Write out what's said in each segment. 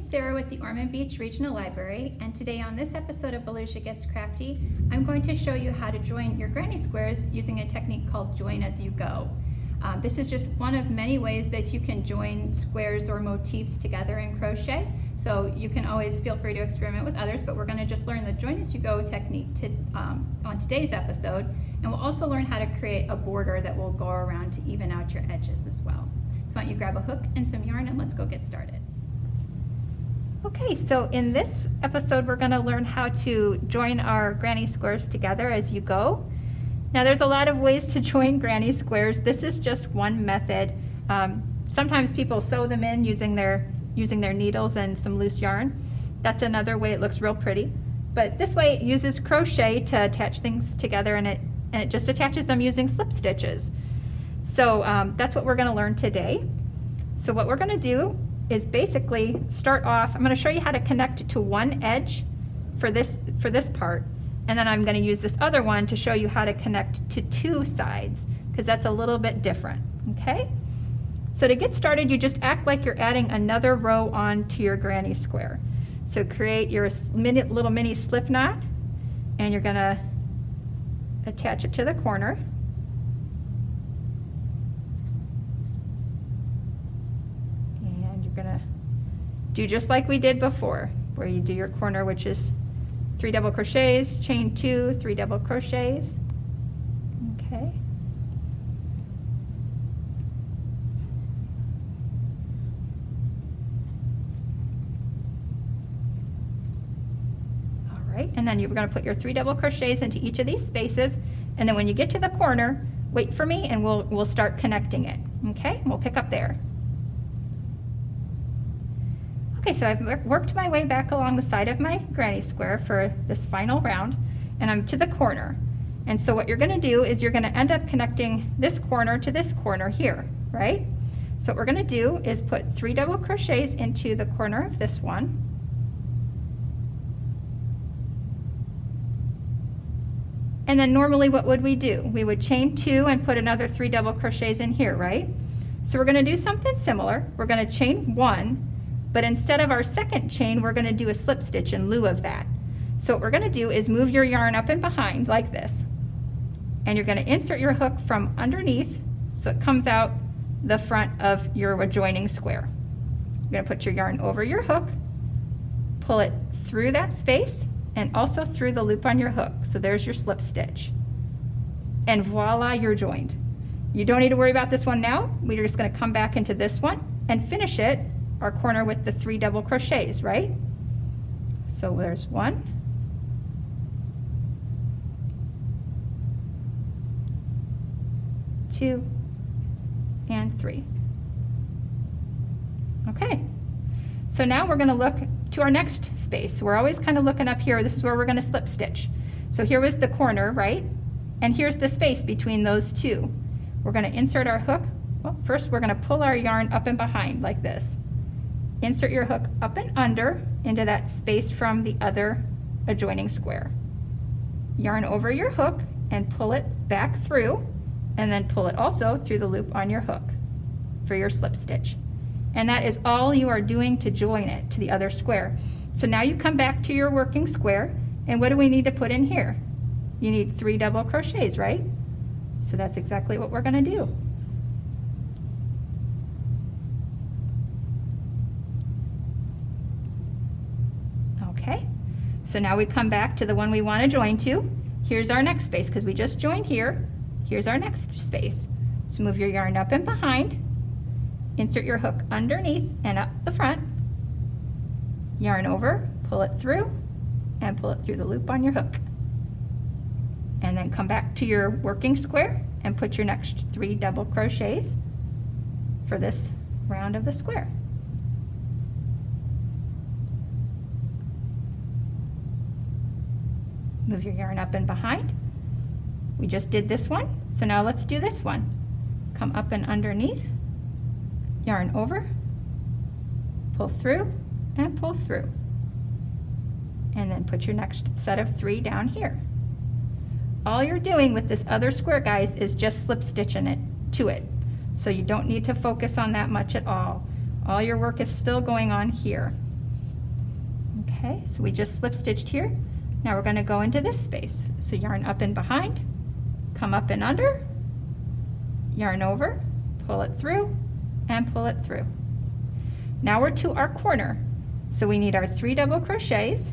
Sarah with the Ormond Beach Regional Library, and today on this episode of Volusia Gets Crafty, I'm going to show you how to join your granny squares using a technique called join as you go. This is just one of many ways that you can join squares or motifs together in crochet, so you can always feel free to experiment with others, but we're going to just learn the join as you go technique on today's episode, and we'll also learn how to create a border that will go around to even out your edges as well. So why don't you grab a hook and some yarn and let's go get started. Okay, so in this episode we're going to learn how to join our granny squares together as you go. Now there's a lot of ways to join granny squares. This is just one method. Sometimes people sew them in using their needles and some loose yarn. That's another way. It looks real pretty. But this way it uses crochet to attach things together, and it just attaches them using slip stitches. So that's what we're going to learn today. So what we're going to do is basically start off, I'm going to show you how to connect to one edge for this part, and then I'm going to use this other one to show you how to connect to two sides, because that's a little bit different, okay? So to get started, you just act like you're adding another row on to your granny square. So create your little mini slip knot, and you're going to attach it to the corner. Gonna do just like we did before, where you do your corner, which is 3 double crochets, chain 2, 3 double crochets. Okay. All right, and then you're going to put your 3 double crochets into each of these spaces, and then when you get to the corner, wait for me and we'll start connecting it. Okay, we'll pick up there. Okay, so I've worked my way back along the side of my granny square for this final round, and I'm to the corner. And so what you're going to do is you're going to end up connecting this corner to this corner here, right? So what we're going to do is put 3 double crochets into the corner of this one. And then normally what would we do? We would chain 2 and put another 3 double crochets in here, right? So we're going to do something similar. We're going to chain 1. But instead of our second chain, we're going to do a slip stitch in lieu of that. So what we're going to do is move your yarn up and behind like this. And you're going to insert your hook from underneath so it comes out the front of your adjoining square. You're going to put your yarn over your hook, pull it through that space, and also through the loop on your hook. So there's your slip stitch. And voila, you're joined. You don't need to worry about this one now. We're just going to come back into this one and finish it, our corner, with the 3 double crochets, right? So there's 1, 2, and 3. Okay, so now we're going to look to our next space. We're always kind of looking up here. This is where we're going to slip stitch. So here was the corner, right? And here's the space between those two. We're going to insert our hook. Well, first we're going to pull our yarn up and behind like this. Insert your hook up and under into that space from the other adjoining square. Yarn over your hook and pull it back through, and then pull it also through the loop on your hook for your slip stitch. And that is all you are doing to join it to the other square. So now you come back to your working square, and what do we need to put in here? You need 3 double crochets, right? So that's exactly what we're going to do. Okay, so now we come back to the one we want to join to. Here's our next space, because we just joined here. Here's our next space. So move your yarn up and behind, insert your hook underneath and up the front, yarn over, pull it through, and pull it through the loop on your hook. And then come back to your working square and put your next 3 double crochets for this round of the square. Move your yarn up and behind. We just did this one, so now let's do this one. Come up and underneath, yarn over, pull through, and pull through. And then put your next set of 3 down here. All you're doing with this other square, guys, is just slip stitching it to it. So you don't need to focus on that much at all. All your work is still going on here. Okay, so we just slip stitched here. Now we're going to go into this space. So yarn up and behind, come up and under, yarn over, pull it through, and pull it through. Now we're to our corner. So we need our 3 double crochets.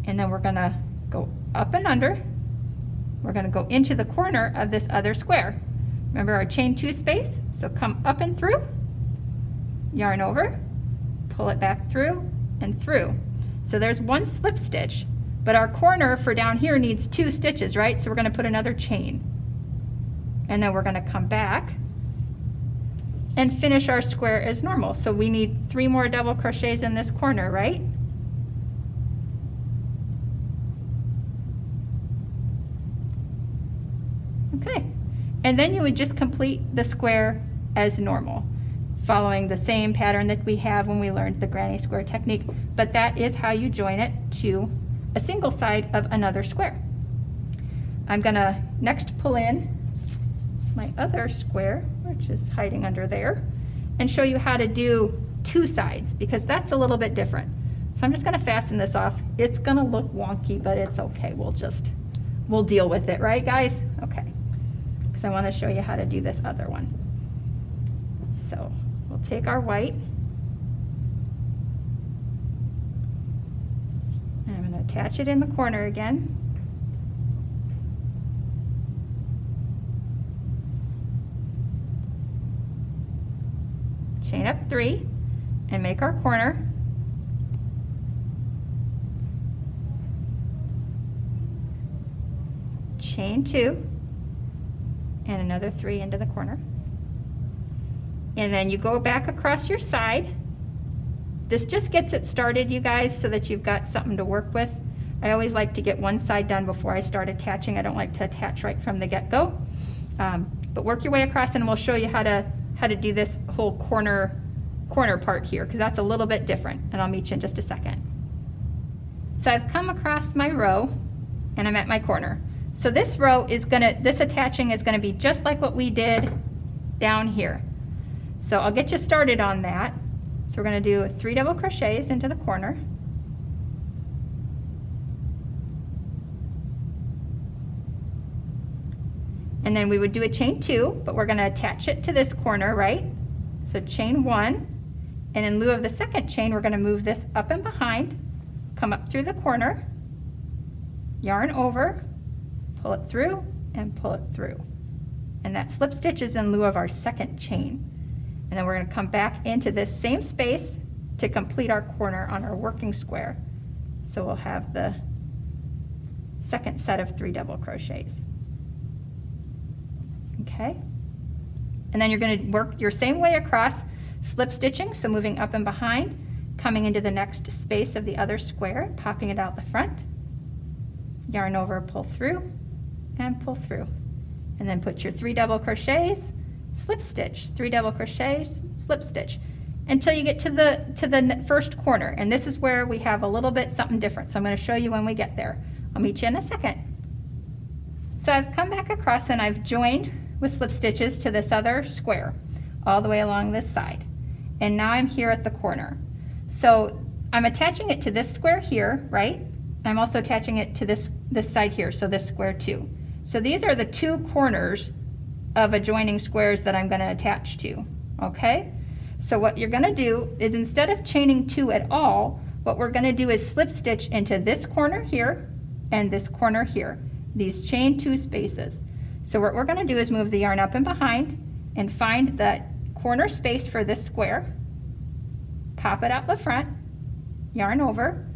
And then we're going to go up and under. We're going to go into the corner of this other square. Remember our chain 2 space? So come up and through, yarn over, pull it back through and through. So there's 1 slip stitch, but our corner for down here needs 2 stitches, right? So we're going to put another chain. And then we're going to come back and finish our square as normal. So we need 3 more double crochets in this corner, right? Okay, and then you would just complete the square as normal, following the same pattern that we have when we learned the granny square technique, but that is how you join it to a single side of another square. I'm gonna next pull in my other square, which is hiding under there, and show you how to do 2 sides, because that's a little bit different. So I'm just gonna fasten this off. It's gonna look wonky, but it's okay. We'll deal with it, right guys? Okay. I want to show you how to do this other one. So we'll take our white, and I'm going to attach it in the corner again. Chain up 3 and make our corner. Chain 2. And another 3 into the corner. And then you go back across your side. This just gets it started, you guys, so that you've got something to work with. I always like to get one side done before I start attaching. I don't like to attach right from the get-go. But work your way across, and we'll show you how to do this whole corner part here, because that's a little bit different, and I'll meet you in just a second. So I've come across my row, and I'm at my corner. So this row is this attaching is gonna be just like what we did down here. So I'll get you started on that. So we're gonna do 3 double crochets into the corner. And then we would do a chain 2, but we're gonna attach it to this corner, right? So chain 1, and in lieu of the second chain, we're gonna move this up and behind, come up through the corner, yarn over, pull it through, and pull it through. And that slip stitch is in lieu of our second chain. And then we're going to come back into this same space to complete our corner on our working square. So we'll have the second set of 3 double crochets. Okay? And then you're going to work your same way across, slip stitching, so moving up and behind, coming into the next space of the other square, popping it out the front, yarn over, pull through, and pull through. And then put your 3 double crochets, slip stitch, 3 double crochets, slip stitch, until you get to the first corner. And this is where we have a little bit something different. So I'm going to show you when we get there. I'll meet you in a second. So I've come back across and I've joined with slip stitches to this other square all the way along this side. And now I'm here at the corner. So I'm attaching it to this square here, right? I'm also attaching it to this side here, so this square too. So these are the 2 corners of adjoining squares that I'm going to attach to, okay? So what you're going to do is, instead of chaining 2 at all, what we're going to do is slip stitch into this corner here and this corner here, these chain 2 spaces. So what we're going to do is move the yarn up and behind and find the corner space for this square, pop it out the front, yarn over,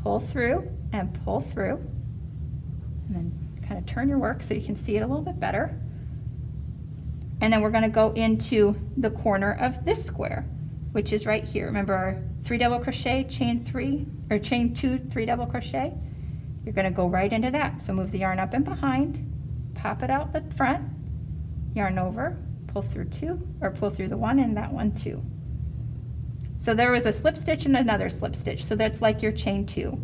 pull through and pull through, and then kind of turn your work so you can see it a little bit better. And then we're going to go into the corner of this square, which is right here. Remember our 3 double crochet, chain 3, or chain 2, 3 double crochet? You're going to go right into that. So move the yarn up and behind, pop it out the front, yarn over, pull through 2, or pull through the 1 and that one too. So there was a slip stitch and another slip stitch, so that's like your chain 2.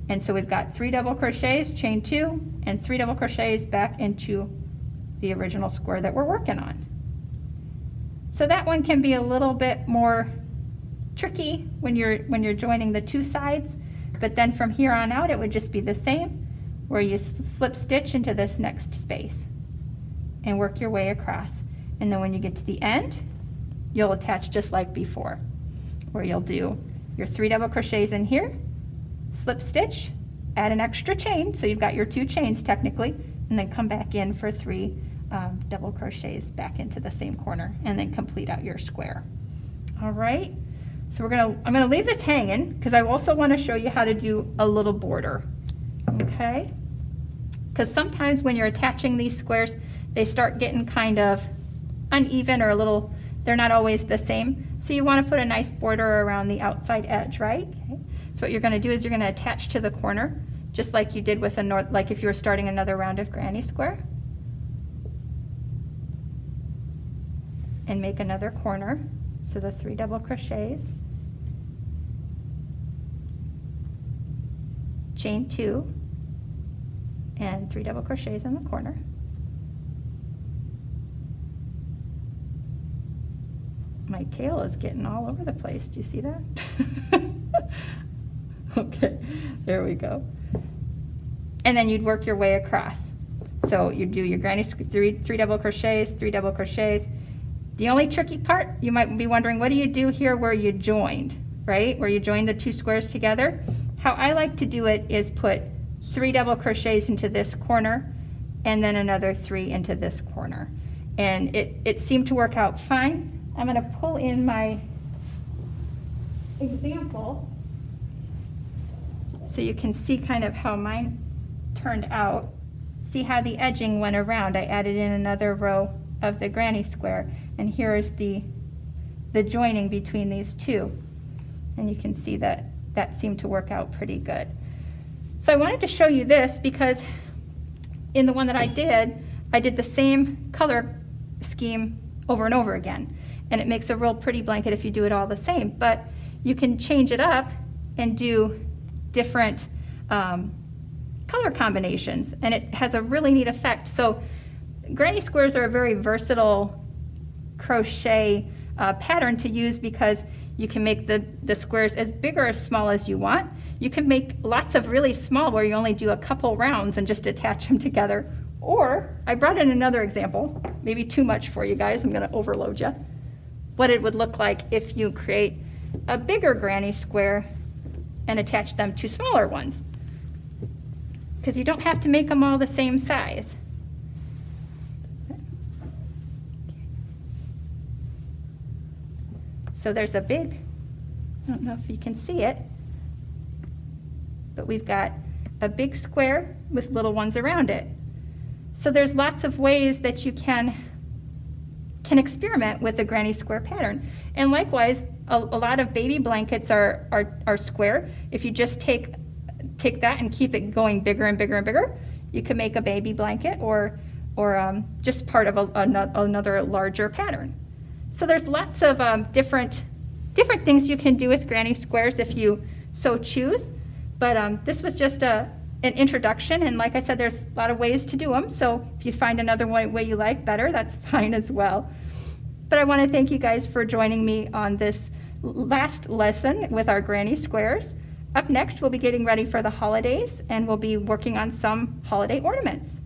And so we've got 3 double crochets, chain 2, and 3 double crochets back into the original square that we're working on. So that one can be a little bit more tricky when you're joining the 2 sides, but then from here on out it would just be the same, where you slip stitch into this next space and work your way across. And then when you get to the end, you'll attach just like before, where you'll do your 3 double crochets in here, slip stitch, add an extra chain, so you've got your 2 chains technically, and then come back in for 3 double crochets back into the same corner, and then complete out your square. All right, so I'm gonna leave this hanging because I also want to show you how to do a little border. Okay, because sometimes when you're attaching these squares, they start getting kind of uneven or they're not always the same. So you want to put a nice border around the outside edge, right? Okay. So what you're going to do is you're going to attach to the corner, just like you did with like if you were starting another round of granny square. And make another corner. So the 3 double crochets, chain 2, and 3 double crochets in the corner. My tail is getting all over the place. Do you see that? Okay, there we go. And then you'd work your way across. So you do your granny three double crochets, 3 double crochets. The only tricky part, you might be wondering, what do you do here where you joined, right? Where you joined the 2 squares together. How I like to do it is put 3 double crochets into this corner and then another 3 into this corner. And it seemed to work out fine. I'm going to pull in my example so you can see kind of how mine turned out. See how the edging went around. I added in another row of the granny square, and here is the joining between these 2. And you can see that seemed to work out pretty good. So I wanted to show you this because in the one that I did the same color scheme over and over again. And it makes a real pretty blanket if you do it all the same. But you can change it up and do different color combinations, and it has a really neat effect. So granny squares are a very versatile crochet pattern to use because you can make the squares as big or as small as you want. You can make lots of really small where you only do a couple rounds and just attach them together. Or I brought in another example, maybe too much for you guys, I'm going to overload you. What it would look like if you create a bigger granny square and attach them to smaller ones. Because you don't have to make them all the same size. So there's a big, I don't know if you can see it, but we've got a big square with little ones around it. So there's lots of ways that you can experiment with the granny square pattern. And likewise, a lot of baby blankets are square. If you just take that and keep it going bigger and bigger and bigger, you can make a baby blanket or just part of another larger pattern. So there's lots of different things you can do with granny squares if you so choose. But this was just an introduction, and like I said, there's a lot of ways to do them. So if you find another way you like better, that's fine as well. But I want to thank you guys for joining me on this last lesson with our granny squares. Up next, we'll be getting ready for the holidays, and we'll be working on some holiday ornaments.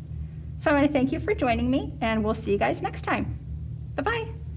So I want to thank you for joining me, and we'll see you guys next time. Bye-bye.